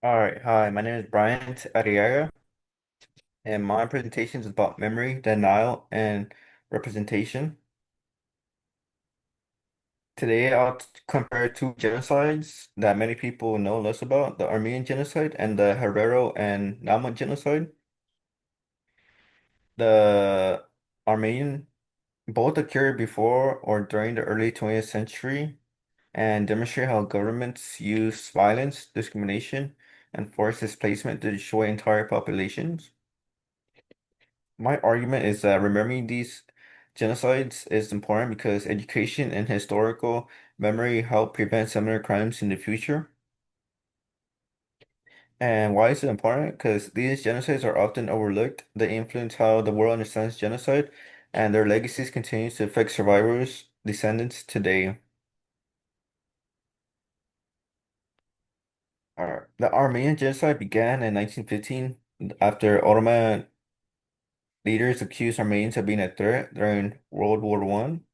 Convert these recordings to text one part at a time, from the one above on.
All right, hi, my name is Brian Arriaga, and my presentation is about memory, denial, and representation. Today, compare two genocides that many people know less about, the Armenian genocide and the Herero and Nama genocide. The Armenian both occurred before or during the early 20th century and demonstrate how governments use violence, discrimination, and forced displacement to destroy entire populations. My argument is that remembering these genocides is important because education and historical memory help prevent similar crimes in the future. And why is it important? Because these genocides are often overlooked. They influence how the world understands genocide, and their legacies continue to affect survivors' descendants today. The Armenian genocide began in 1915 after Ottoman leaders accused Armenians of being a threat during World War One.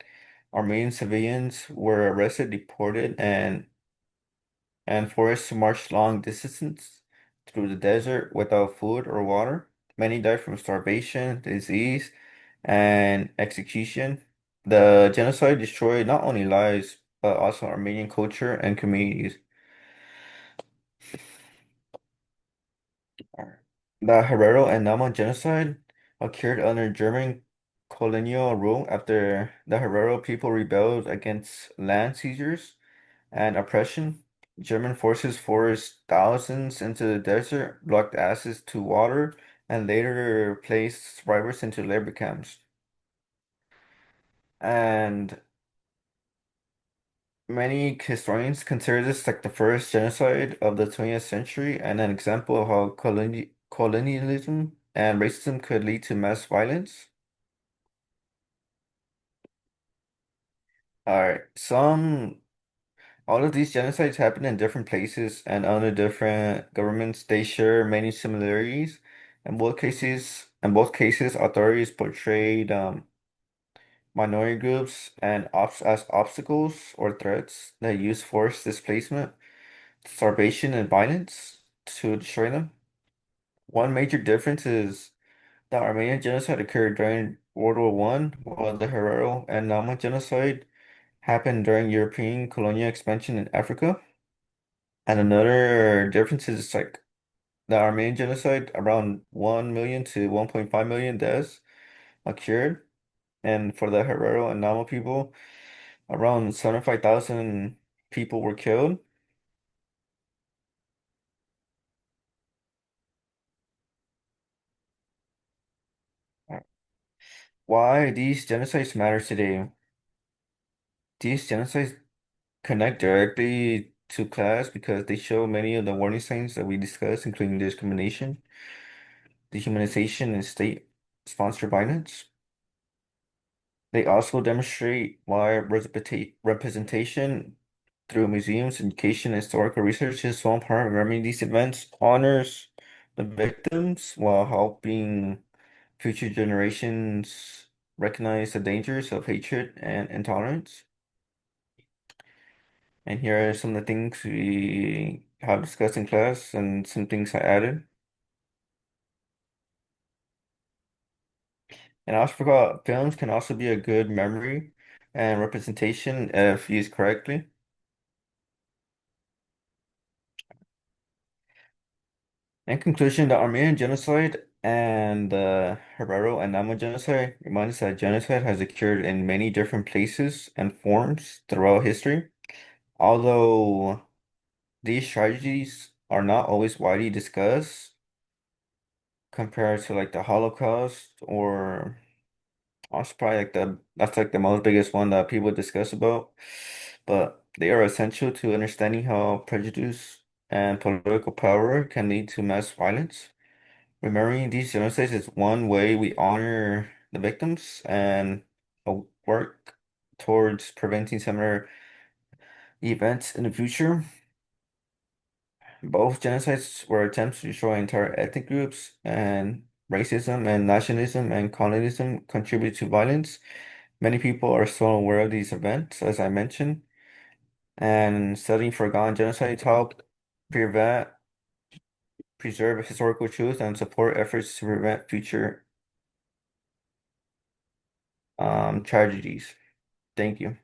Armenian civilians were arrested, deported, and forced to march long distances through the desert without food or water. Many died from starvation, disease, and execution. The genocide destroyed not only lives, but also Armenian culture and communities. The Herero and Nama genocide occurred under German colonial rule after the Herero people rebelled against land seizures and oppression. German forces forced thousands into the desert, blocked access to water, and later placed survivors into labor camps. And many historians consider this like the first genocide of the 20th century and an example of how colonialism and racism could lead to mass violence. All right, all of these genocides happen in different places and under different governments. They share many similarities. In both cases, authorities portrayed minority groups and ops as obstacles or threats that use force, displacement, starvation, and violence to destroy them. One major difference is the Armenian genocide occurred during World War One, while the Herero and Nama genocide happened during European colonial expansion in Africa. And another difference is like the Armenian genocide, around 1 million to 1.5 million deaths occurred. And for the Herero and Nama people, around 75,000 people were killed. Why these genocides matter today? These genocides connect directly to class because they show many of the warning signs that we discussed, including discrimination, dehumanization, and state-sponsored violence. They also demonstrate why representation through museums, education, and historical research is so important. Remembering these events honors the victims while helping future generations recognize the dangers of hatred and intolerance. And here are some of the things we have discussed in class and some things I added. And I also forgot films can also be a good memory and representation if used correctly. In conclusion, the Armenian genocide and the Herero and Nama genocide remind us that genocide has occurred in many different places and forms throughout history. Although these tragedies are not always widely discussed compared to like the Holocaust or also probably like that's like the most biggest one that people discuss about. But they are essential to understanding how prejudice and political power can lead to mass violence. Remembering these genocides is one way we honor the victims and work towards preventing similar events in the future. Both genocides were attempts to destroy entire ethnic groups, and racism and nationalism and colonialism contribute to violence. Many people are still aware of these events, as I mentioned, and studying forgotten genocides help prevent preserve historical truth, and support efforts to prevent future tragedies. Thank you.